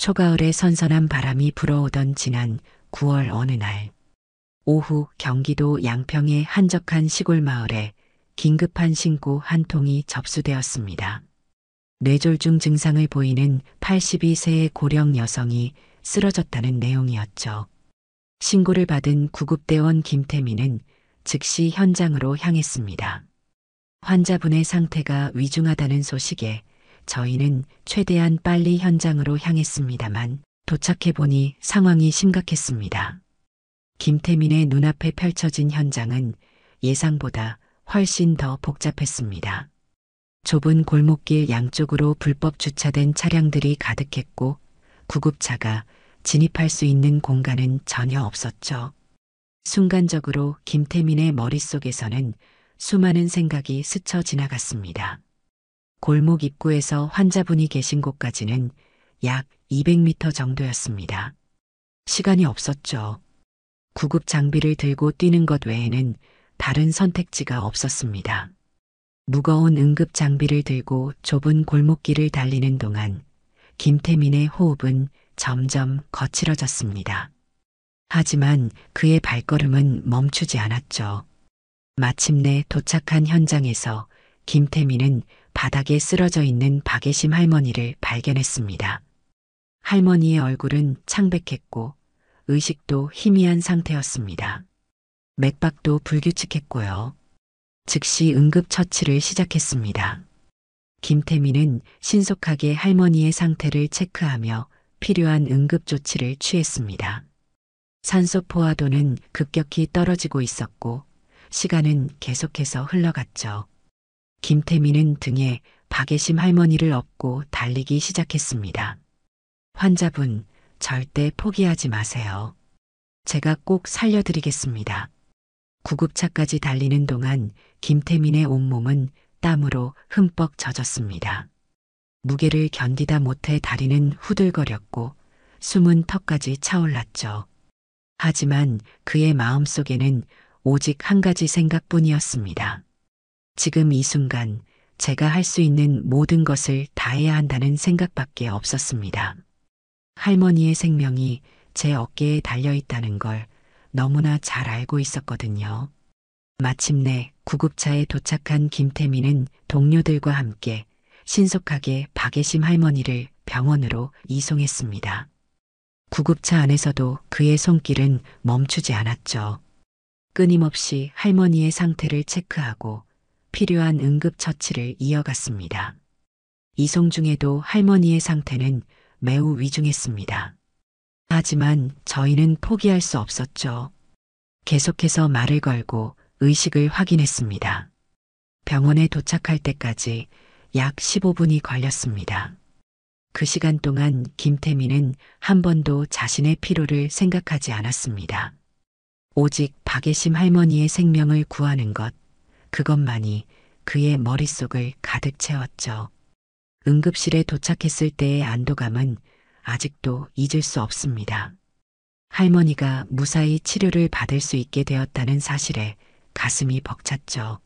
초가을에 선선한 바람이 불어오던 지난 9월 어느 날, 오후 경기도 양평의 한적한 시골 마을에 긴급한 신고 한 통이 접수되었습니다. 뇌졸중 증상을 보이는 82세의 고령 여성이 쓰러졌다는 내용이었죠. 신고를 받은 구급대원 김태민은 즉시 현장으로 향했습니다. 환자분의 상태가 위중하다는 소식에 저희는 최대한 빨리 현장으로 향했습니다만 도착해보니 상황이 심각했습니다. 김태민의 눈앞에 펼쳐진 현장은 예상보다 훨씬 더 복잡했습니다. 좁은 골목길 양쪽으로 불법 주차된 차량들이 가득했고 구급차가 진입할 수 있는 공간은 전혀 없었죠. 순간적으로 김태민의 머릿속에서는 수많은 생각이 스쳐 지나갔습니다. 골목 입구에서 환자분이 계신 곳까지는 약 200m 정도였습니다. 시간이 없었죠. 구급 장비를 들고 뛰는 것 외에는 다른 선택지가 없었습니다. 무거운 응급 장비를 들고 좁은 골목길을 달리는 동안 김태민의 호흡은 점점 거칠어졌습니다. 하지만 그의 발걸음은 멈추지 않았죠. 마침내 도착한 현장에서 김태민은 바닥에 쓰러져 있는 박예심 할머니를 발견했습니다. 할머니의 얼굴은 창백했고 의식도 희미한 상태였습니다. 맥박도 불규칙했고요. 즉시 응급처치를 시작했습니다. 김태민은 신속하게 할머니의 상태를 체크하며 필요한 응급조치를 취했습니다. 산소 포화도는 급격히 떨어지고 있었고 시간은 계속해서 흘러갔죠. 김태민은 등에 박예심 할머니를 업고 달리기 시작했습니다. 환자분, 절대 포기하지 마세요. 제가 꼭 살려드리겠습니다. 구급차까지 달리는 동안 김태민의 온몸은 땀으로 흠뻑 젖었습니다. 무게를 견디다 못해 다리는 후들거렸고 숨은 턱까지 차올랐죠. 하지만 그의 마음속에는 오직 한 가지 생각뿐이었습니다. 지금 이 순간 제가 할 수 있는 모든 것을 다해야 한다는 생각밖에 없었습니다. 할머니의 생명이 제 어깨에 달려있다는 걸 너무나 잘 알고 있었거든요. 마침내 구급차에 도착한 김태민은 동료들과 함께 신속하게 박예심 할머니를 병원으로 이송했습니다. 구급차 안에서도 그의 손길은 멈추지 않았죠. 끊임없이 할머니의 상태를 체크하고 필요한 응급처치를 이어갔습니다. 이송 중에도 할머니의 상태는 매우 위중했습니다. 하지만 저희는 포기할 수 없었죠. 계속해서 말을 걸고 의식을 확인했습니다. 병원에 도착할 때까지 약 15분이 걸렸습니다. 그 시간 동안 김태민은 한 번도 자신의 피로를 생각하지 않았습니다. 오직 박예심 할머니의 생명을 구하는 것, 그것만이 그의 머릿속을 가득 채웠죠. 응급실에 도착했을 때의 안도감은 아직도 잊을 수 없습니다. 할머니가 무사히 치료를 받을 수 있게 되었다는 사실에 가슴이 벅찼죠.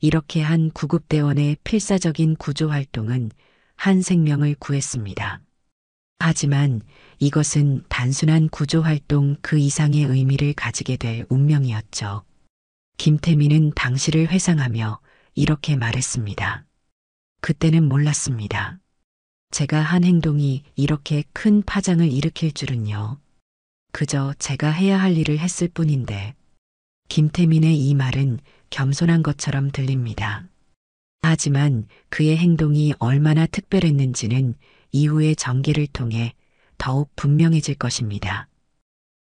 이렇게 한 구급대원의 필사적인 구조활동은 한 생명을 구했습니다. 하지만 이것은 단순한 구조활동 그 이상의 의미를 가지게 될 운명이었죠. 김태민은 당시를 회상하며 이렇게 말했습니다. 그때는 몰랐습니다. 제가 한 행동이 이렇게 큰 파장을 일으킬 줄은요. 그저 제가 해야 할 일을 했을 뿐인데. 김태민의 이 말은 겸손한 것처럼 들립니다. 하지만 그의 행동이 얼마나 특별했는지는 이후의 전개를 통해 더욱 분명해질 것입니다.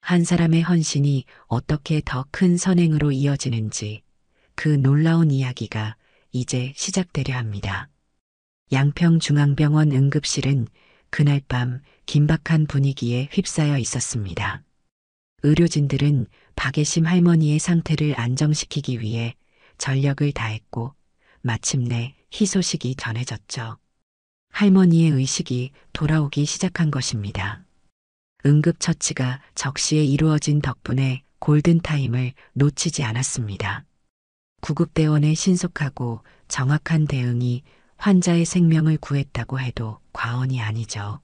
한 사람의 헌신이 어떻게 더 큰 선행으로 이어지는지 그 놀라운 이야기가 이제 시작되려 합니다. 양평중앙병원 응급실은 그날 밤 긴박한 분위기에 휩싸여 있었습니다. 의료진들은 박예심 할머니의 상태를 안정시키기 위해 전력을 다했고 마침내 희소식이 전해졌죠. 할머니의 의식이 돌아오기 시작한 것입니다. 응급처치가 적시에 이루어진 덕분에 골든타임을 놓치지 않았습니다. 구급대원의 신속하고 정확한 대응이 환자의 생명을 구했다고 해도 과언이 아니죠.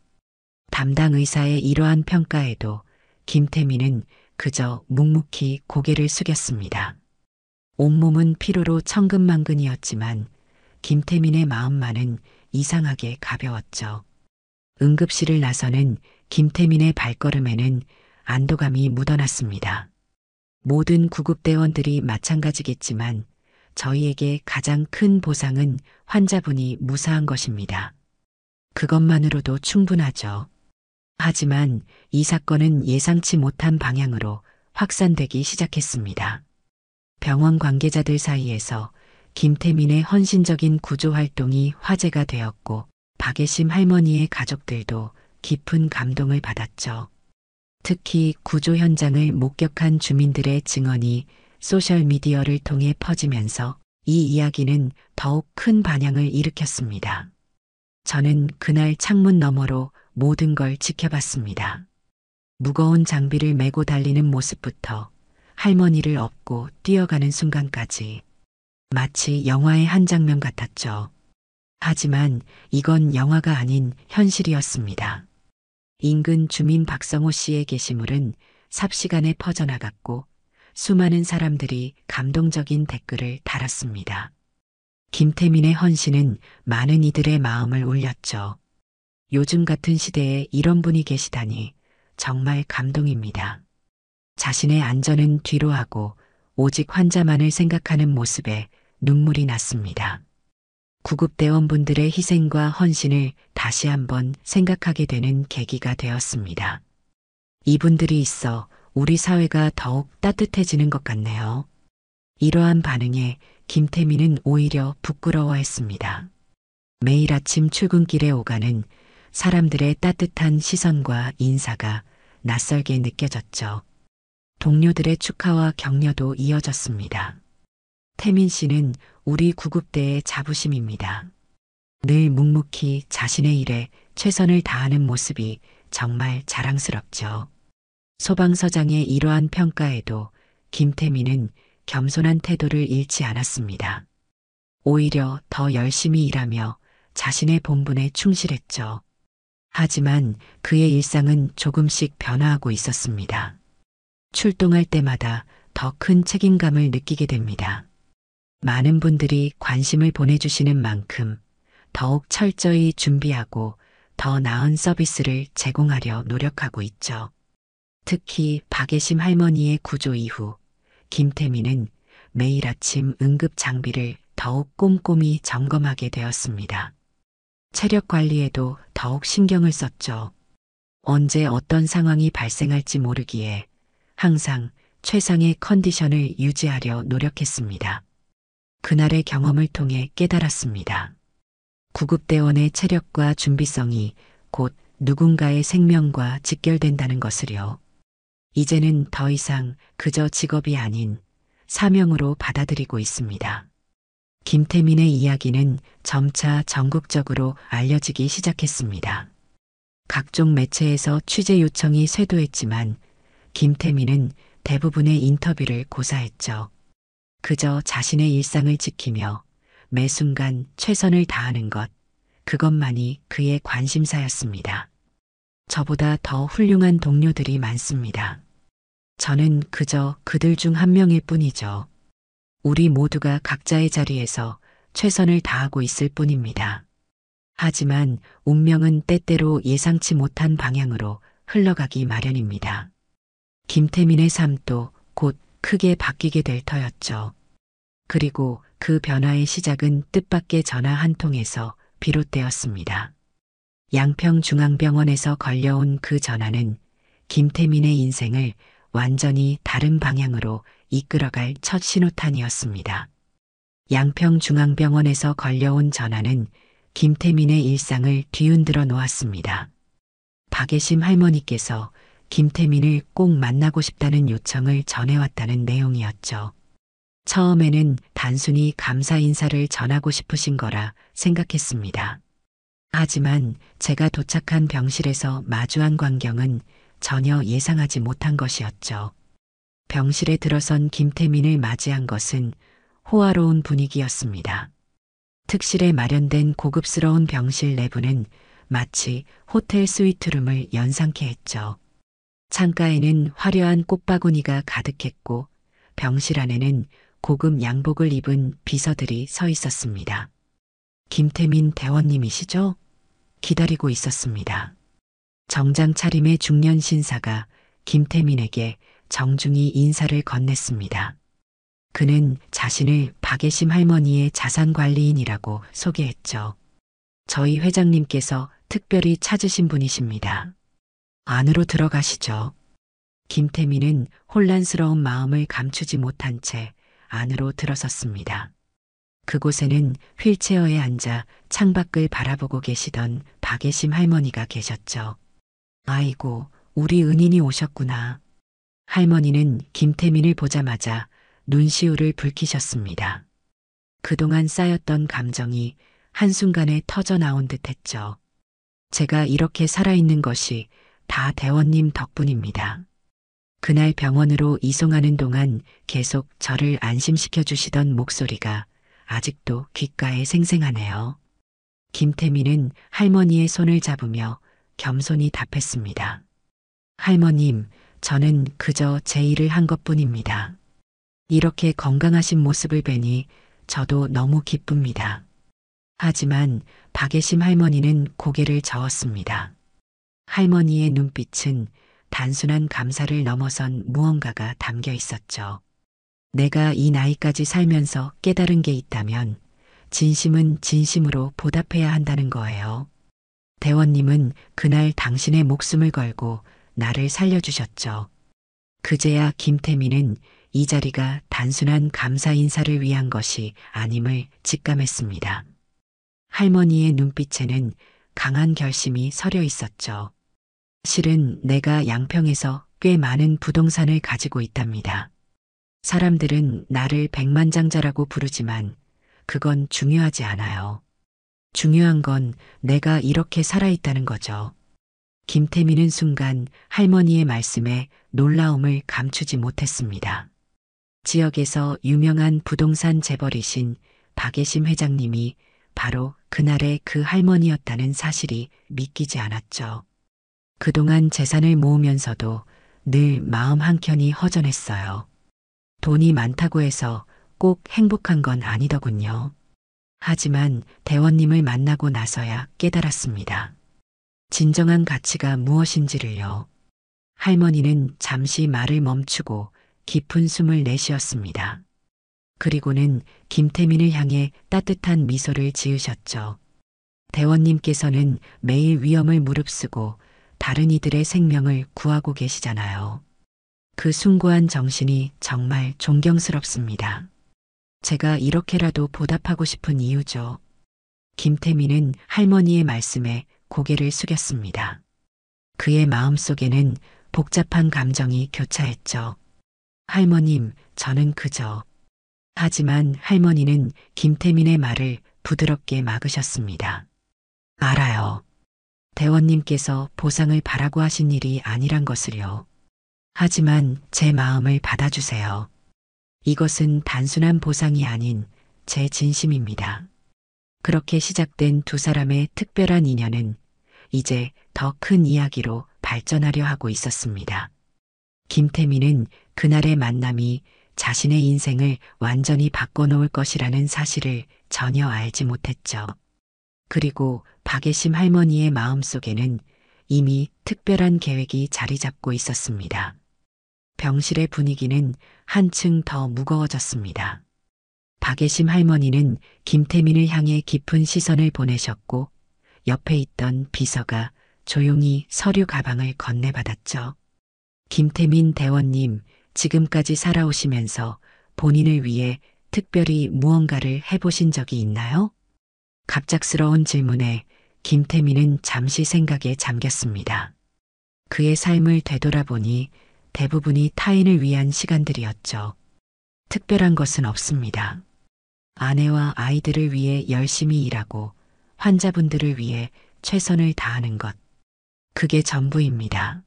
담당 의사의 이러한 평가에도 김태민은 그저 묵묵히 고개를 숙였습니다. 온몸은 피로로 천근만근이었지만 김태민의 마음만은 이상하게 가벼웠죠. 응급실을 나서는 김태민의 발걸음에는 안도감이 묻어났습니다. 모든 구급대원들이 마찬가지겠지만 저희에게 가장 큰 보상은 환자분이 무사한 것입니다. 그것만으로도 충분하죠. 하지만 이 사건은 예상치 못한 방향으로 확산되기 시작했습니다. 병원 관계자들 사이에서 김태민의 헌신적인 구조 활동이 화제가 되었고 박예심 할머니의 가족들도 깊은 감동을 받았죠. 특히 구조 현장을 목격한 주민들의 증언이 소셜미디어를 통해 퍼지면서 이 이야기는 더욱 큰 반향을 일으켰습니다. 저는 그날 창문 너머로 모든 걸 지켜봤습니다. 무거운 장비를 메고 달리는 모습부터 할머니를 업고 뛰어가는 순간까지 마치 영화의 한 장면 같았죠. 하지만 이건 영화가 아닌 현실이었습니다. 인근 주민 박성호 씨의 게시물은 삽시간에 퍼져나갔고 수많은 사람들이 감동적인 댓글을 달았습니다. 김태민의 헌신은 많은 이들의 마음을 울렸죠. 요즘 같은 시대에 이런 분이 계시다니 정말 감동입니다. 자신의 안전은 뒤로 하고 오직 환자만을 생각하는 모습에 눈물이 났습니다. 구급대원분들의 희생과 헌신을 다시 한번 생각하게 되는 계기가 되었습니다. 이분들이 있어 우리 사회가 더욱 따뜻해지는 것 같네요. 이러한 반응에 김태민은 오히려 부끄러워했습니다. 매일 아침 출근길에 오가는 사람들의 따뜻한 시선과 인사가 낯설게 느껴졌죠. 동료들의 축하와 격려도 이어졌습니다. 태민 씨는 우리 구급대의 자부심입니다. 늘 묵묵히 자신의 일에 최선을 다하는 모습이 정말 자랑스럽죠. 소방서장의 이러한 평가에도 김태민은 겸손한 태도를 잃지 않았습니다. 오히려 더 열심히 일하며 자신의 본분에 충실했죠. 하지만 그의 일상은 조금씩 변화하고 있었습니다. 출동할 때마다 더 큰 책임감을 느끼게 됩니다. 많은 분들이 관심을 보내주시는 만큼 더욱 철저히 준비하고 더 나은 서비스를 제공하려 노력하고 있죠. 특히 박예심 할머니의 구조 이후 김태민은 매일 아침 응급 장비를 더욱 꼼꼼히 점검하게 되었습니다. 체력 관리에도 더욱 신경을 썼죠. 언제 어떤 상황이 발생할지 모르기에 항상 최상의 컨디션을 유지하려 노력했습니다. 그날의 경험을 통해 깨달았습니다. 구급대원의 체력과 준비성이 곧 누군가의 생명과 직결된다는 것을요. 이제는 더 이상 그저 직업이 아닌 사명으로 받아들이고 있습니다. 김태민의 이야기는 점차 전국적으로 알려지기 시작했습니다. 각종 매체에서 취재 요청이 쇄도했지만 김태민은 대부분의 인터뷰를 고사했죠. 그저 자신의 일상을 지키며 매 순간 최선을 다하는 것, 그것만이 그의 관심사였습니다. 저보다 더 훌륭한 동료들이 많습니다. 저는 그저 그들 중 한 명일 뿐이죠. 우리 모두가 각자의 자리에서 최선을 다하고 있을 뿐입니다. 하지만 운명은 때때로 예상치 못한 방향으로 흘러가기 마련입니다. 김태민의 삶도 곧 크게 바뀌게 될 터였죠. 그리고 그 변화의 시작은 뜻밖의 전화 한 통에서 비롯되었습니다. 양평중앙병원에서 걸려온 그 전화는 김태민의 인생을 완전히 다른 방향으로 이끌어갈 첫 신호탄이었습니다. 양평중앙병원에서 걸려온 전화는 김태민의 일상을 뒤흔들어 놓았습니다. 박예심 할머니께서 김태민을 꼭 만나고 싶다는 요청을 전해왔다는 내용이었죠. 처음에는 단순히 감사 인사를 전하고 싶으신 거라 생각했습니다. 하지만 제가 도착한 병실에서 마주한 광경은 전혀 예상하지 못한 것이었죠. 병실에 들어선 김태민을 맞이한 것은 호화로운 분위기였습니다. 특실에 마련된 고급스러운 병실 내부는 마치 호텔 스위트룸을 연상케 했죠. 창가에는 화려한 꽃바구니가 가득했고 병실 안에는 고급 양복을 입은 비서들이 서 있었습니다. 김태민 대원님이시죠? 기다리고 있었습니다. 정장 차림의 중년 신사가 김태민에게 정중히 인사를 건넸습니다. 그는 자신을 박예심 할머니의 자산관리인이라고 소개했죠. 저희 회장님께서 특별히 찾으신 분이십니다. 안으로 들어가시죠. 김태민은 혼란스러운 마음을 감추지 못한 채 안으로 들어섰습니다. 그곳에는 휠체어에 앉아 창밖을 바라보고 계시던 박예심 할머니가 계셨죠. 아이고, 우리 은인이 오셨구나. 할머니는 김태민을 보자마자 눈시울을 붉히셨습니다. 그동안 쌓였던 감정이 한순간에 터져 나온 듯 했죠. 제가 이렇게 살아있는 것이 다 대원님 덕분입니다. 그날 병원으로 이송하는 동안 계속 저를 안심시켜 주시던 목소리가 아직도 귓가에 생생하네요. 김태민은 할머니의 손을 잡으며 겸손히 답했습니다. 할머님, 저는 그저 제 일을 한 것뿐입니다. 이렇게 건강하신 모습을 뵈니 저도 너무 기쁩니다. 하지만 박예심 할머니는 고개를 저었습니다. 할머니의 눈빛은 단순한 감사를 넘어선 무언가가 담겨 있었죠. 내가 이 나이까지 살면서 깨달은 게 있다면 진심은 진심으로 보답해야 한다는 거예요. 대원님은 그날 당신의 목숨을 걸고 나를 살려주셨죠. 그제야 김태민은 이 자리가 단순한 감사 인사를 위한 것이 아님을 직감했습니다. 할머니의 눈빛에는 강한 결심이 서려 있었죠. 실은 내가 양평에서 꽤 많은 부동산을 가지고 있답니다. 사람들은 나를 백만장자라고 부르지만 그건 중요하지 않아요. 중요한 건 내가 이렇게 살아있다는 거죠. 김태민은 순간 할머니의 말씀에 놀라움을 감추지 못했습니다. 지역에서 유명한 부동산 재벌이신 박예심 회장님이 바로 그날의 그 할머니였다는 사실이 믿기지 않았죠. 그동안 재산을 모으면서도 늘 마음 한켠이 허전했어요. 돈이 많다고 해서 꼭 행복한 건 아니더군요. 하지만 대원님을 만나고 나서야 깨달았습니다. 진정한 가치가 무엇인지를요. 할머니는 잠시 말을 멈추고 깊은 숨을 내쉬었습니다. 그리고는 김태민을 향해 따뜻한 미소를 지으셨죠. 대원님께서는 매일 위험을 무릅쓰고 다른 이들의 생명을 구하고 계시잖아요. 그 숭고한 정신이 정말 존경스럽습니다. 제가 이렇게라도 보답하고 싶은 이유죠. 김태민은 할머니의 말씀에 고개를 숙였습니다. 그의 마음속에는 복잡한 감정이 교차했죠. 할머님, 저는 그저... 하지만 할머니는 김태민의 말을 부드럽게 막으셨습니다. 알아요. 대원님께서 보상을 바라고 하신 일이 아니란 것을요. 하지만 제 마음을 받아주세요. 이것은 단순한 보상이 아닌 제 진심입니다. 그렇게 시작된 두 사람의 특별한 인연은 이제 더 큰 이야기로 발전하려 하고 있었습니다. 김태민은 그날의 만남이 자신의 인생을 완전히 바꿔놓을 것이라는 사실을 전혀 알지 못했죠. 그리고 박예심 할머니의 마음속에는 이미 특별한 계획이 자리 잡고 있었습니다. 병실의 분위기는 한층 더 무거워졌습니다. 박예심 할머니는 김태민을 향해 깊은 시선을 보내셨고 옆에 있던 비서가 조용히 서류 가방을 건네받았죠. 김태민 대원님, 지금까지 살아오시면서 본인을 위해 특별히 무언가를 해보신 적이 있나요? 갑작스러운 질문에 김태민은 잠시 생각에 잠겼습니다. 그의 삶을 되돌아보니 대부분이 타인을 위한 시간들이었죠. 특별한 것은 없습니다. 아내와 아이들을 위해 열심히 일하고 환자분들을 위해 최선을 다하는 것. 그게 전부입니다.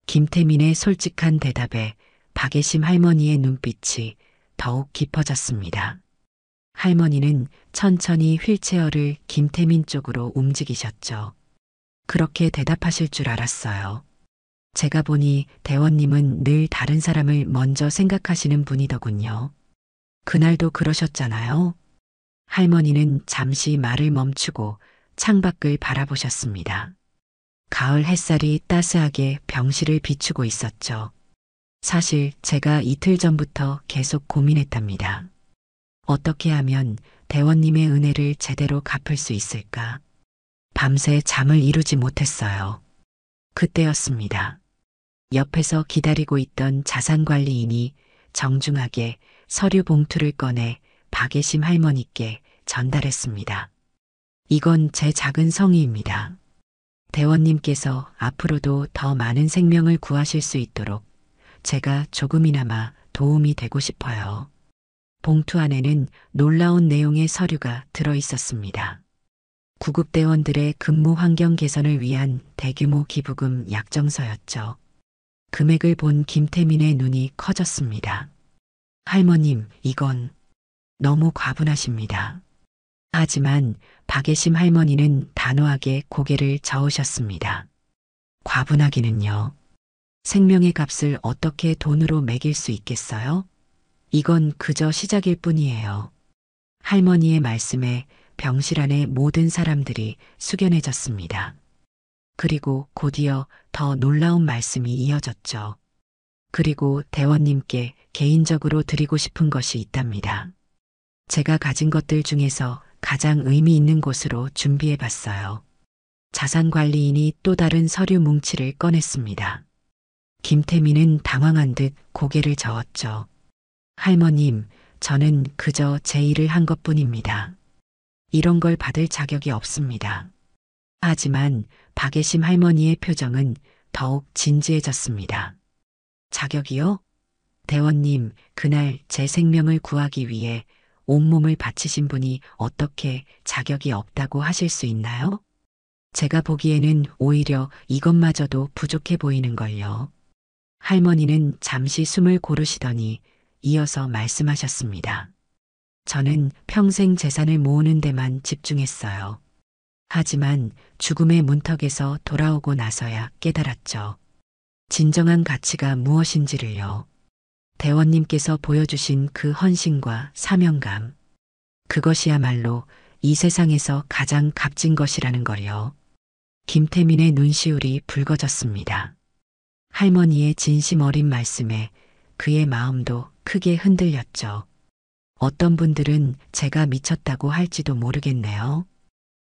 김태민의 솔직한 대답에 박예심 할머니의 눈빛이 더욱 깊어졌습니다. 할머니는 천천히 휠체어를 김태민 쪽으로 움직이셨죠. 그렇게 대답하실 줄 알았어요. 제가 보니 대원님은 늘 다른 사람을 먼저 생각하시는 분이더군요. 그날도 그러셨잖아요. 할머니는 잠시 말을 멈추고 창밖을 바라보셨습니다. 가을 햇살이 따스하게 병실을 비추고 있었죠. 사실 제가 이틀 전부터 계속 고민했답니다. 어떻게 하면 대원님의 은혜를 제대로 갚을 수 있을까? 밤새 잠을 이루지 못했어요. 그때였습니다. 옆에서 기다리고 있던 자산관리인이 정중하게 서류 봉투를 꺼내 박예심 할머니께 전달했습니다. 이건 제 작은 성의입니다. 대원님께서 앞으로도 더 많은 생명을 구하실 수 있도록 제가 조금이나마 도움이 되고 싶어요. 봉투 안에는 놀라운 내용의 서류가 들어 있었습니다. 구급대원들의 근무 환경 개선을 위한 대규모 기부금 약정서였죠. 금액을 본 김태민의 눈이 커졌습니다. 할머님, 이건 너무 과분하십니다. 하지만 박예심 할머니는 단호하게 고개를 저으셨습니다. 과분하기는요. 생명의 값을 어떻게 돈으로 매길 수 있겠어요? 이건 그저 시작일 뿐이에요. 할머니의 말씀에 병실 안의 모든 사람들이 숙연해졌습니다. 그리고 곧이어 더 놀라운 말씀이 이어졌죠. 그리고 대원님께 개인적으로 드리고 싶은 것이 있답니다. 제가 가진 것들 중에서 가장 의미 있는 곳으로 준비해 봤어요. 자산관리인이 또 다른 서류 뭉치를 꺼냈습니다. 김태민은 당황한 듯 고개를 저었죠. 할머님, 저는 그저 제 일을 한 것뿐입니다. 이런 걸 받을 자격이 없습니다. 하지만 박예심 할머니의 표정은 더욱 진지해졌습니다. 자격이요? 대원님, 그날 제 생명을 구하기 위해 온몸을 바치신 분이 어떻게 자격이 없다고 하실 수 있나요? 제가 보기에는 오히려 이것마저도 부족해 보이는걸요. 할머니는 잠시 숨을 고르시더니 이어서 말씀하셨습니다. 저는 평생 재산을 모으는 데만 집중했어요. 하지만 죽음의 문턱에서 돌아오고 나서야 깨달았죠. 진정한 가치가 무엇인지를요. 대원님께서 보여주신 그 헌신과 사명감. 그것이야말로 이 세상에서 가장 값진 것이라는 걸요. 김태민의 눈시울이 붉어졌습니다. 할머니의 진심 어린 말씀에 그의 마음도 크게 흔들렸죠. 어떤 분들은 제가 미쳤다고 할지도 모르겠네요.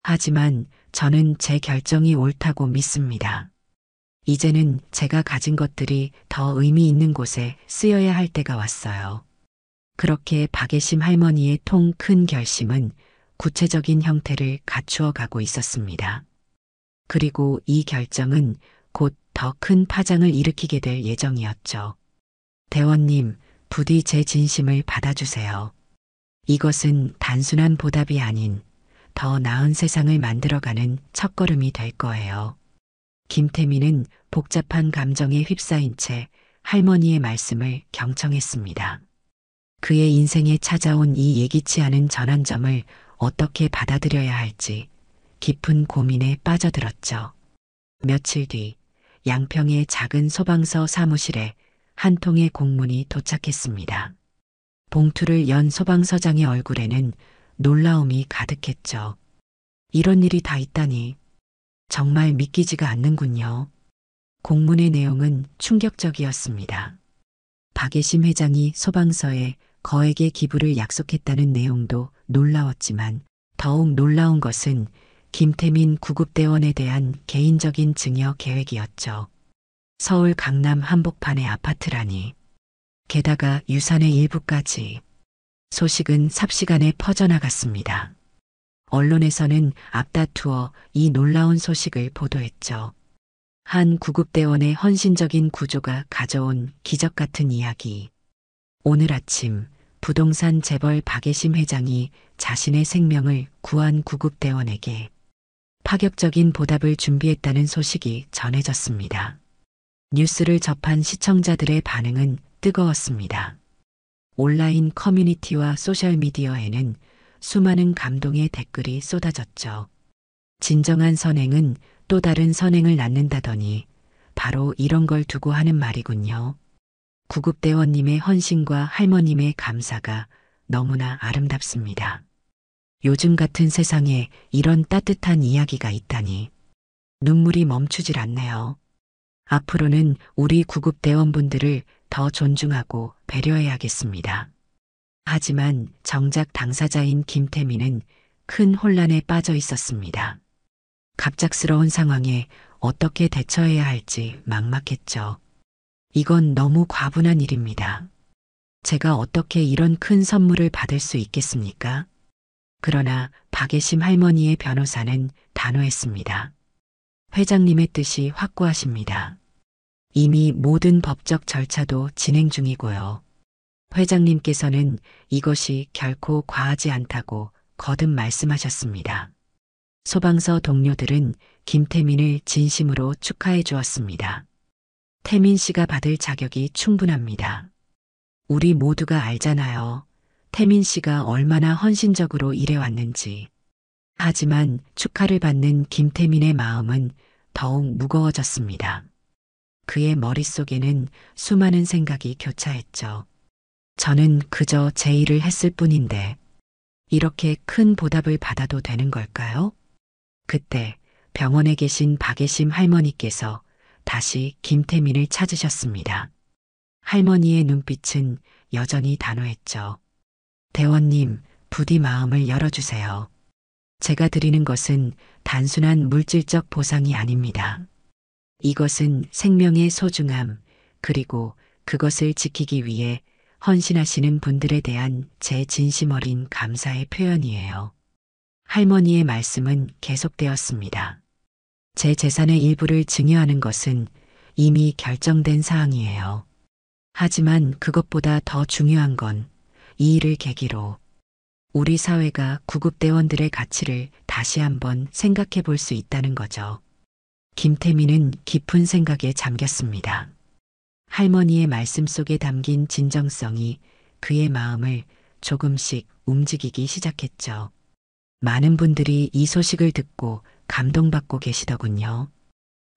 하지만 저는 제 결정이 옳다고 믿습니다. 이제는 제가 가진 것들이 더 의미 있는 곳에 쓰여야 할 때가 왔어요. 그렇게 박예심 할머니의 통 큰 결심은 구체적인 형태를 갖추어 가고 있었습니다. 그리고 이 결정은 곧 더 큰 파장을 일으키게 될 예정이었죠. 대원님, 부디 제 진심을 받아주세요. 이것은 단순한 보답이 아닌 더 나은 세상을 만들어가는 첫걸음이 될 거예요. 김태민은 복잡한 감정에 휩싸인 채 할머니의 말씀을 경청했습니다. 그의 인생에 찾아온 이 예기치 않은 전환점을 어떻게 받아들여야 할지 깊은 고민에 빠져들었죠. 며칠 뒤 양평의 작은 소방서 사무실에 한 통의 공문이 도착했습니다. 봉투를 연 소방서장의 얼굴에는 놀라움이 가득했죠. 이런 일이 다 있다니 정말 믿기지가 않는군요. 공문의 내용은 충격적이었습니다. 박예심 회장이 소방서에 거액의 기부를 약속했다는 내용도 놀라웠지만 더욱 놀라운 것은 김태민 구급대원에 대한 개인적인 증여 계획이었죠. 서울 강남 한복판의 아파트라니. 게다가 유산의 일부까지. 소식은 삽시간에 퍼져나갔습니다. 언론에서는 앞다투어 이 놀라운 소식을 보도했죠. 한 구급대원의 헌신적인 구조가 가져온 기적 같은 이야기. 오늘 아침 부동산 재벌 박예심 회장이 자신의 생명을 구한 구급대원에게 파격적인 보답을 준비했다는 소식이 전해졌습니다. 뉴스를 접한 시청자들의 반응은 뜨거웠습니다. 온라인 커뮤니티와 소셜미디어에는 수많은 감동의 댓글이 쏟아졌죠. 진정한 선행은 또 다른 선행을 낳는다더니 바로 이런 걸 두고 하는 말이군요. 구급대원님의 헌신과 할머님의 감사가 너무나 아름답습니다. 요즘 같은 세상에 이런 따뜻한 이야기가 있다니 눈물이 멈추질 않네요. 앞으로는 우리 구급대원분들을 더 존중하고 배려해야겠습니다. 하지만 정작 당사자인 김태민은 큰 혼란에 빠져 있었습니다. 갑작스러운 상황에 어떻게 대처해야 할지 막막했죠. 이건 너무 과분한 일입니다. 제가 어떻게 이런 큰 선물을 받을 수 있겠습니까? 그러나 박예심 할머니의 변호사는 단호했습니다. 회장님의 뜻이 확고하십니다. 이미 모든 법적 절차도 진행 중이고요. 회장님께서는 이것이 결코 과하지 않다고 거듭 말씀하셨습니다. 소방서 동료들은 김태민을 진심으로 축하해 주었습니다. 태민 씨가 받을 자격이 충분합니다. 우리 모두가 알잖아요. 태민 씨가 얼마나 헌신적으로 일해왔는지. 하지만 축하를 받는 김태민의 마음은 더욱 무거워졌습니다. 그의 머릿속에는 수많은 생각이 교차했죠. 저는 그저 제 일을 했을 뿐인데 이렇게 큰 보답을 받아도 되는 걸까요? 그때 병원에 계신 박예심 할머니께서 다시 김태민을 찾으셨습니다. 할머니의 눈빛은 여전히 단호했죠. 대원님, 부디 마음을 열어주세요. 제가 드리는 것은 단순한 물질적 보상이 아닙니다. 이것은 생명의 소중함, 그리고 그것을 지키기 위해 헌신하시는 분들에 대한 제 진심 어린 감사의 표현이에요. 할머니의 말씀은 계속되었습니다. 제 재산의 일부를 증여하는 것은 이미 결정된 사항이에요. 하지만 그것보다 더 중요한 건 이 일을 계기로 우리 사회가 구급대원들의 가치를 다시 한번 생각해 볼 수 있다는 거죠. 김태민은 깊은 생각에 잠겼습니다. 할머니의 말씀 속에 담긴 진정성이 그의 마음을 조금씩 움직이기 시작했죠. 많은 분들이 이 소식을 듣고 감동받고 계시더군요.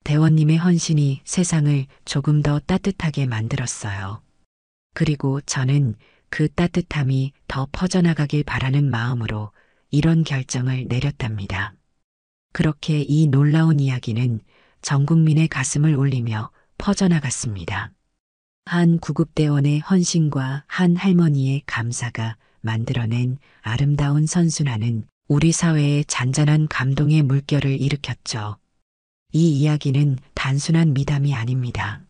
대원님의 헌신이 세상을 조금 더 따뜻하게 만들었어요. 그리고 저는 그 따뜻함이 더 퍼져나가길 바라는 마음으로 이런 결정을 내렸답니다. 그렇게 이 놀라운 이야기는 전 국민의 가슴을 울리며 퍼져나갔습니다. 한 구급대원의 헌신과 한 할머니의 감사가 만들어낸 아름다운 선순환은 우리 사회에 잔잔한 감동의 물결을 일으켰죠. 이 이야기는 단순한 미담이 아닙니다.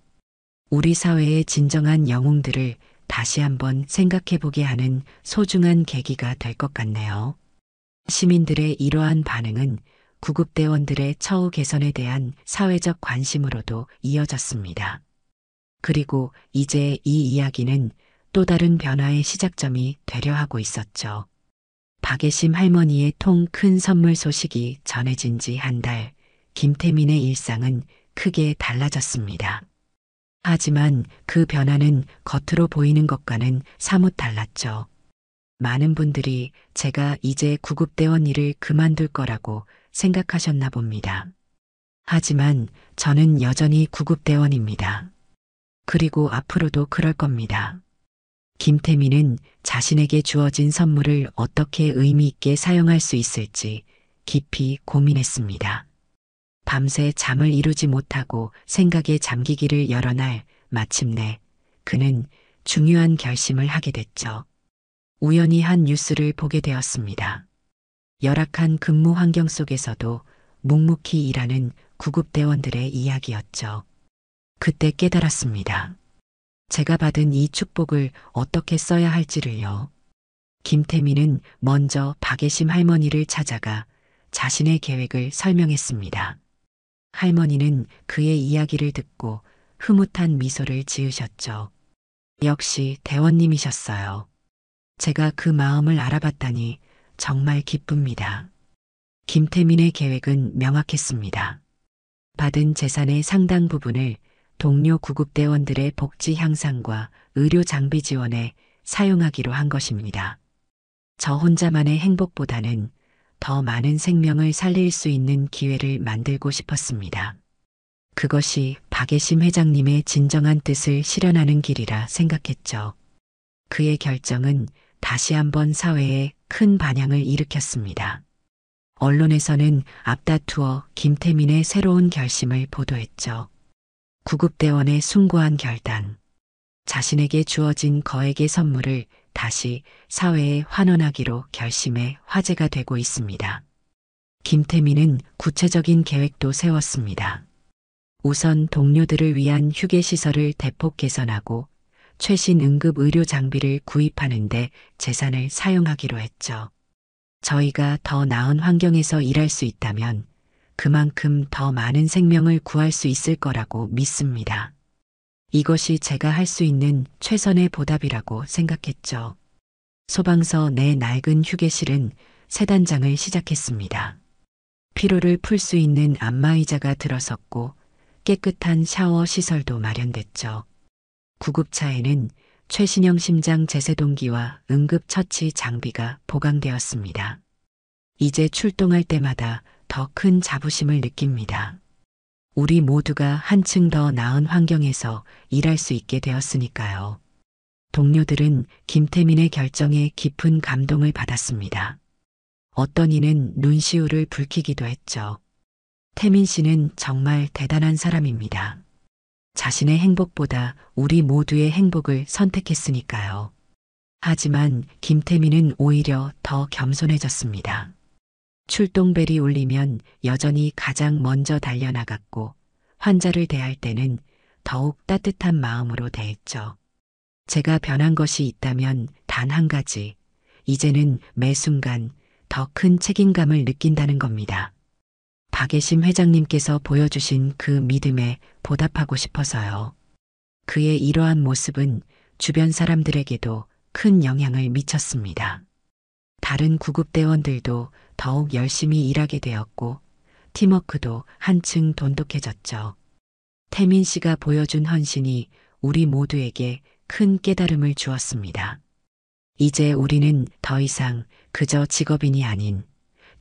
우리 사회의 진정한 영웅들을 다시 한번 생각해보게 하는 소중한 계기가 될 것 같네요. 시민들의 이러한 반응은 구급대원들의 처우 개선에 대한 사회적 관심으로도 이어졌습니다. 그리고 이제 이 이야기는 또 다른 변화의 시작점이 되려 하고 있었죠. 박예심 할머니의 통 큰 선물 소식이 전해진 지 한 달, 김태민의 일상은 크게 달라졌습니다. 하지만 그 변화는 겉으로 보이는 것과는 사뭇 달랐죠. 많은 분들이 제가 이제 구급대원 일을 그만둘 거라고 생각하셨나 봅니다. 하지만 저는 여전히 구급대원입니다. 그리고 앞으로도 그럴 겁니다. 김태민은 자신에게 주어진 선물을 어떻게 의미 있게 사용할 수 있을지 깊이 고민했습니다. 밤새 잠을 이루지 못하고 생각에 잠기기를 여러 날 마침내 그는 중요한 결심을 하게 됐죠. 우연히 한 뉴스를 보게 되었습니다. 열악한 근무 환경 속에서도 묵묵히 일하는 구급대원들의 이야기였죠. 그때 깨달았습니다. 제가 받은 이 축복을 어떻게 써야 할지를요. 김태민은 먼저 박예심 할머니를 찾아가 자신의 계획을 설명했습니다. 할머니는 그의 이야기를 듣고 흐뭇한 미소를 지으셨죠. 역시 대원님이셨어요. 제가 그 마음을 알아봤다니 정말 기쁩니다. 김태민의 계획은 명확했습니다. 받은 재산의 상당 부분을 동료 구급대원들의 복지 향상과 의료 장비 지원에 사용하기로 한 것입니다. 저 혼자만의 행복보다는 더 많은 생명을 살릴 수 있는 기회를 만들고 싶었습니다. 그것이 박예심 회장님의 진정한 뜻을 실현하는 길이라 생각했죠. 그의 결정은 다시 한번 사회에 큰 반향을 일으켰습니다. 언론에서는 앞다투어 김태민의 새로운 결심을 보도했죠. 구급대원의 숭고한 결단. 자신에게 주어진 거액의 선물을 다시 사회에 환원하기로 결심해 화제가 되고 있습니다. 김태민은 구체적인 계획도 세웠습니다. 우선 동료들을 위한 휴게시설을 대폭 개선하고 최신 응급 의료 장비를 구입하는데 재산을 사용하기로 했죠. 저희가 더 나은 환경에서 일할 수 있다면 그만큼 더 많은 생명을 구할 수 있을 거라고 믿습니다. 이것이 제가 할 수 있는 최선의 보답이라고 생각했죠. 소방서 내 낡은 휴게실은 새 단장을 시작했습니다. 피로를 풀 수 있는 안마의자가 들어섰고 깨끗한 샤워 시설도 마련됐죠. 구급차에는 최신형 심장 제세동기와 응급처치 장비가 보강되었습니다. 이제 출동할 때마다 더 큰 자부심을 느낍니다. 우리 모두가 한층 더 나은 환경에서 일할 수 있게 되었으니까요. 동료들은 김태민의 결정에 깊은 감동을 받았습니다. 어떤 이는 눈시울을 붉히기도 했죠. 태민 씨는 정말 대단한 사람입니다. 자신의 행복보다 우리 모두의 행복을 선택했으니까요. 하지만 김태민은 오히려 더 겸손해졌습니다. 출동벨이 울리면 여전히 가장 먼저 달려나갔고 환자를 대할 때는 더욱 따뜻한 마음으로 대했죠. 제가 변한 것이 있다면 단 한 가지, 이제는 매 순간 더 큰 책임감을 느낀다는 겁니다. 박예심 회장님께서 보여주신 그 믿음에 보답하고 싶어서요. 그의 이러한 모습은 주변 사람들에게도 큰 영향을 미쳤습니다. 다른 구급대원들도 더욱 열심히 일하게 되었고 팀워크도 한층 돈독해졌죠. 태민 씨가 보여준 헌신이 우리 모두에게 큰 깨달음을 주었습니다. 이제 우리는 더 이상 그저 직업인이 아닌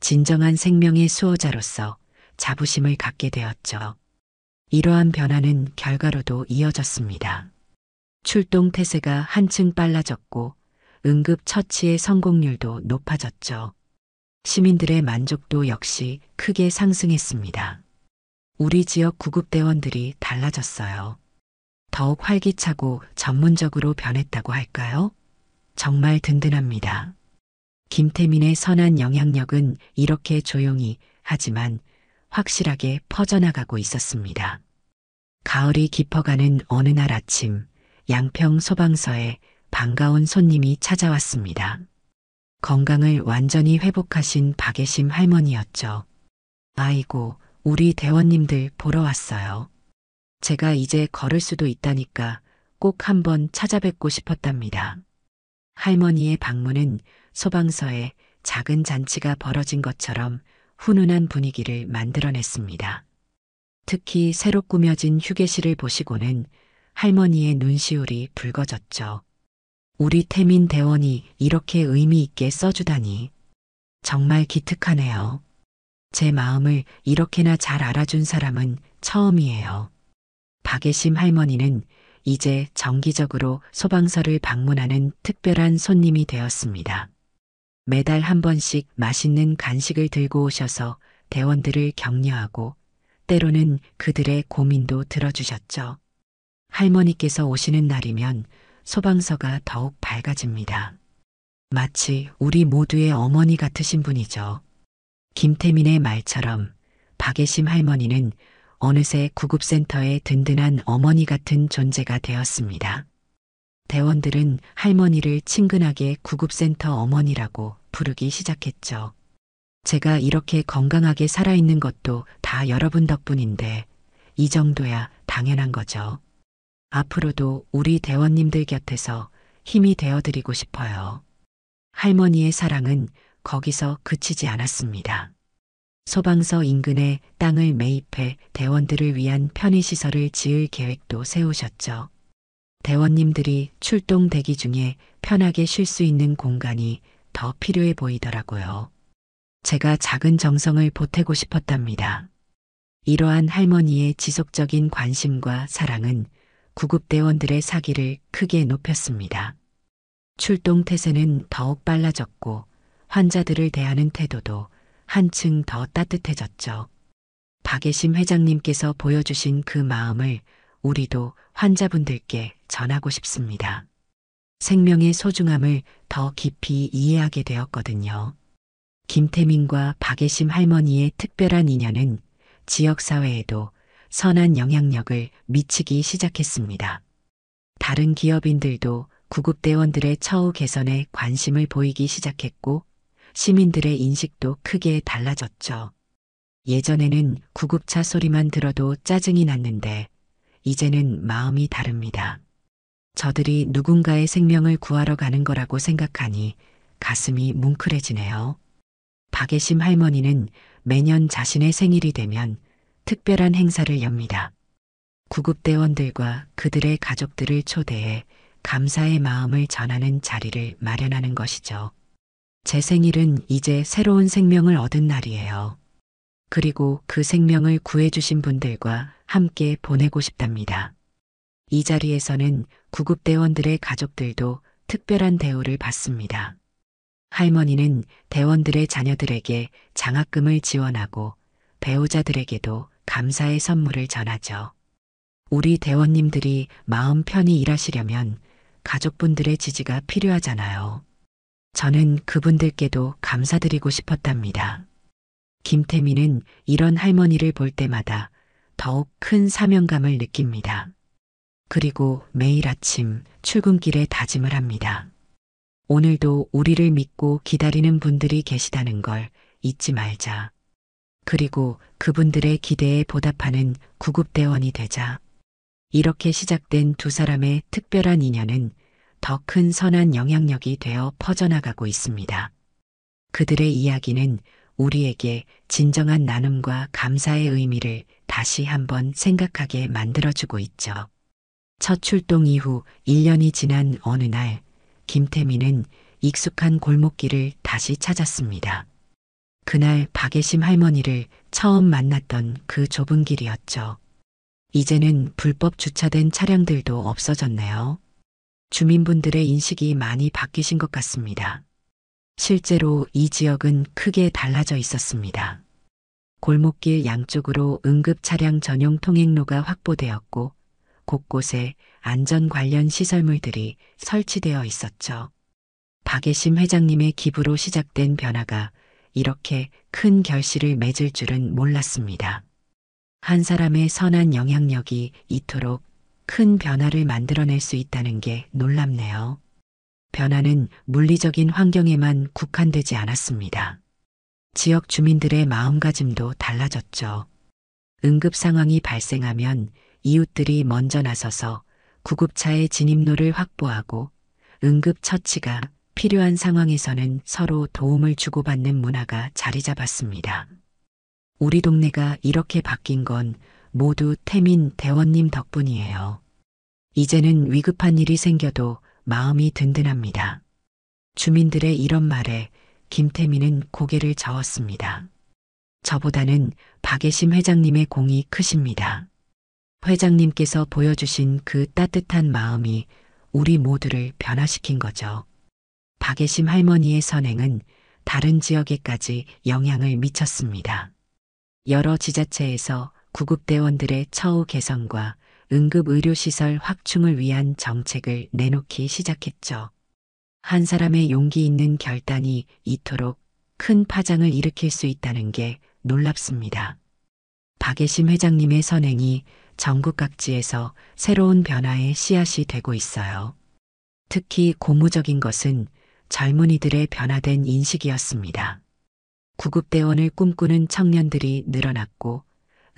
진정한 생명의 수호자로서 자부심을 갖게 되었죠. 이러한 변화는 결과로도 이어졌습니다. 출동 태세가 한층 빨라졌고 응급 처치의 성공률도 높아졌죠. 시민들의 만족도 역시 크게 상승했습니다. 우리 지역 구급대원들이 달라졌어요. 더욱 활기차고 전문적으로 변했다고 할까요? 정말 든든합니다. 김태민의 선한 영향력은 이렇게 조용히 하지만 확실하게 퍼져나가고 있었습니다. 가을이 깊어가는 어느 날 아침, 양평 소방서에 반가운 손님이 찾아왔습니다. 건강을 완전히 회복하신 박예심 할머니였죠. 아이고, 우리 대원님들 보러 왔어요. 제가 이제 걸을 수도 있다니까 꼭 한번 찾아뵙고 싶었답니다. 할머니의 방문은 소방서에 작은 잔치가 벌어진 것처럼 훈훈한 분위기를 만들어냈습니다. 특히 새로 꾸며진 휴게실을 보시고는 할머니의 눈시울이 붉어졌죠. 우리 태민 대원이 이렇게 의미 있게 써주다니 정말 기특하네요. 제 마음을 이렇게나 잘 알아준 사람은 처음이에요. 박예심 할머니는 이제 정기적으로 소방서를 방문하는 특별한 손님이 되었습니다. 매달 한 번씩 맛있는 간식을 들고 오셔서 대원들을 격려하고 때로는 그들의 고민도 들어주셨죠. 할머니께서 오시는 날이면 소방서가 더욱 밝아집니다. 마치 우리 모두의 어머니 같으신 분이죠. 김태민의 말처럼 박예심 할머니는 어느새 구급센터의 든든한 어머니 같은 존재가 되었습니다. 대원들은 할머니를 친근하게 구급센터 어머니라고 부르기 시작했죠. 제가 이렇게 건강하게 살아있는 것도 다 여러분 덕분인데 이 정도야 당연한 거죠. 앞으로도 우리 대원님들 곁에서 힘이 되어드리고 싶어요. 할머니의 사랑은 거기서 그치지 않았습니다. 소방서 인근에 땅을 매입해 대원들을 위한 편의시설을 지을 계획도 세우셨죠. 대원님들이 출동 대기 중에 편하게 쉴 수 있는 공간이 더 필요해 보이더라고요. 제가 작은 정성을 보태고 싶었답니다. 이러한 할머니의 지속적인 관심과 사랑은 구급대원들의 사기를 크게 높였습니다. 출동 태세는 더욱 빨라졌고 환자들을 대하는 태도도 한층 더 따뜻해졌죠. 박예심 회장님께서 보여주신 그 마음을 우리도 환자분들께 전하고 싶습니다. 생명의 소중함을 더 깊이 이해하게 되었거든요. 김태민과 박예심 할머니의 특별한 인연은 지역사회에도 선한 영향력을 미치기 시작했습니다. 다른 기업인들도 구급대원들의 처우 개선에 관심을 보이기 시작했고 시민들의 인식도 크게 달라졌죠. 예전에는 구급차 소리만 들어도 짜증이 났는데 이제는 마음이 다릅니다. 저들이 누군가의 생명을 구하러 가는 거라고 생각하니 가슴이 뭉클해지네요. 박예심 할머니는 매년 자신의 생일이 되면 특별한 행사를 엽니다. 구급대원들과 그들의 가족들을 초대해 감사의 마음을 전하는 자리를 마련하는 것이죠. 제 생일은 이제 새로운 생명을 얻은 날이에요. 그리고 그 생명을 구해주신 분들과 함께 보내고 싶답니다. 이 자리에서는 구급대원들의 가족들도 특별한 대우를 받습니다. 할머니는 대원들의 자녀들에게 장학금을 지원하고 배우자들에게도 감사의 선물을 전하죠. 우리 대원님들이 마음 편히 일하시려면 가족분들의 지지가 필요하잖아요. 저는 그분들께도 감사드리고 싶었답니다. 김태민은 이런 할머니를 볼 때마다 더욱 큰 사명감을 느낍니다. 그리고 매일 아침 출근길에 다짐을 합니다. 오늘도 우리를 믿고 기다리는 분들이 계시다는 걸 잊지 말자. 그리고 그분들의 기대에 보답하는 구급대원이 되자. 이렇게 시작된 두 사람의 특별한 인연은 더 큰 선한 영향력이 되어 퍼져나가고 있습니다. 그들의 이야기는 우리에게 진정한 나눔과 감사의 의미를 다시 한번 생각하게 만들어주고 있죠. 첫 출동 이후 1년이 지난 어느 날, 김태민은 익숙한 골목길을 다시 찾았습니다. 그날 박예심 할머니를 처음 만났던 그 좁은 길이었죠. 이제는 불법 주차된 차량들도 없어졌네요. 주민분들의 인식이 많이 바뀌신 것 같습니다. 실제로 이 지역은 크게 달라져 있었습니다. 골목길 양쪽으로 응급 차량 전용 통행로가 확보되었고 곳곳에 안전 관련 시설물들이 설치되어 있었죠. 박예심 회장님의 기부로 시작된 변화가 이렇게 큰 결실을 맺을 줄은 몰랐습니다. 한 사람의 선한 영향력이 이토록 큰 변화를 만들어낼 수 있다는 게 놀랍네요. 변화는 물리적인 환경에만 국한되지 않았습니다. 지역 주민들의 마음가짐도 달라졌죠. 응급 상황이 발생하면 이웃들이 먼저 나서서 구급차의 진입로를 확보하고 응급 처치가 필요한 상황에서는 서로 도움을 주고받는 문화가 자리 잡았습니다. 우리 동네가 이렇게 바뀐 건 모두 태민 대원님 덕분이에요. 이제는 위급한 일이 생겨도 마음이 든든합니다. 주민들의 이런 말에 김태민은 고개를 저었습니다. 저보다는 박예심 회장님의 공이 크십니다. 회장님께서 보여주신 그 따뜻한 마음이 우리 모두를 변화시킨 거죠. 박예심 할머니의 선행은 다른 지역에까지 영향을 미쳤습니다. 여러 지자체에서 구급대원들의 처우 개선과 응급의료시설 확충을 위한 정책을 내놓기 시작했죠. 한 사람의 용기 있는 결단이 이토록 큰 파장을 일으킬 수 있다는 게 놀랍습니다. 박예심 회장님의 선행이 전국 각지에서 새로운 변화의 씨앗이 되고 있어요. 특히 고무적인 것은 젊은이들의 변화된 인식이었습니다. 구급대원을 꿈꾸는 청년들이 늘어났고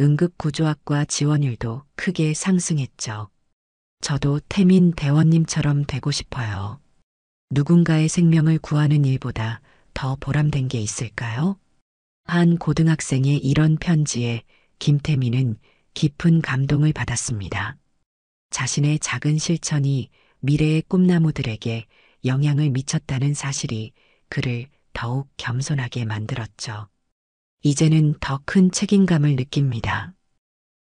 응급구조학과 지원율도 크게 상승했죠. 저도 태민 대원님처럼 되고 싶어요. 누군가의 생명을 구하는 일보다 더 보람된 게 있을까요? 한 고등학생의 이런 편지에 김태민은 깊은 감동을 받았습니다. 자신의 작은 실천이 미래의 꿈나무들에게 영향을 미쳤다는 사실이 그를 더욱 겸손하게 만들었죠. 이제는 더 큰 책임감을 느낍니다.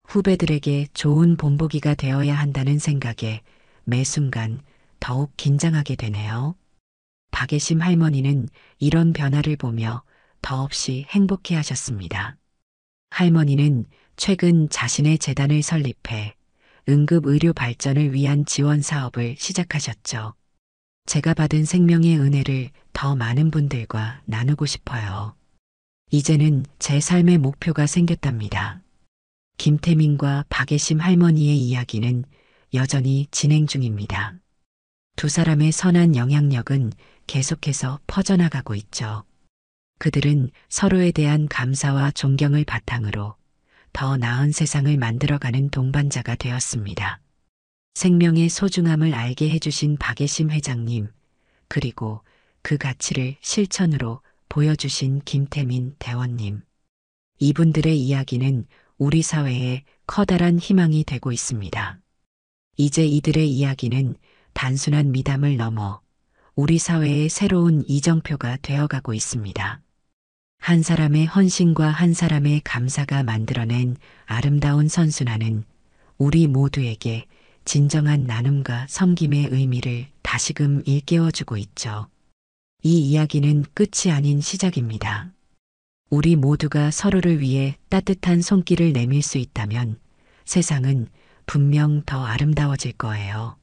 후배들에게 좋은 본보기가 되어야 한다는 생각에 매 순간 더욱 긴장하게 되네요. 박예심 할머니는 이런 변화를 보며 더없이 행복해 하셨습니다. 할머니는 최근 자신의 재단을 설립해 응급의료 발전을 위한 지원 사업을 시작하셨죠. 제가 받은 생명의 은혜를 더 많은 분들과 나누고 싶어요. 이제는 제 삶의 목표가 생겼답니다. 김태민과 박예심 할머니의 이야기는 여전히 진행 중입니다. 두 사람의 선한 영향력은 계속해서 퍼져나가고 있죠. 그들은 서로에 대한 감사와 존경을 바탕으로 더 나은 세상을 만들어가는 동반자가 되었습니다. 생명의 소중함을 알게 해주신 박예심 회장님, 그리고 그 가치를 실천으로 보여주신 김태민 대원님. 이분들의 이야기는 우리 사회에 커다란 희망이 되고 있습니다. 이제 이들의 이야기는 단순한 미담을 넘어 우리 사회의 새로운 이정표가 되어가고 있습니다. 한 사람의 헌신과 한 사람의 감사가 만들어낸 아름다운 선순환은 우리 모두에게 진정한 나눔과 섬김의 의미를 다시금 일깨워주고 있죠. 이 이야기는 끝이 아닌 시작입니다. 우리 모두가 서로를 위해 따뜻한 손길을 내밀 수 있다면 세상은 분명 더 아름다워질 거예요.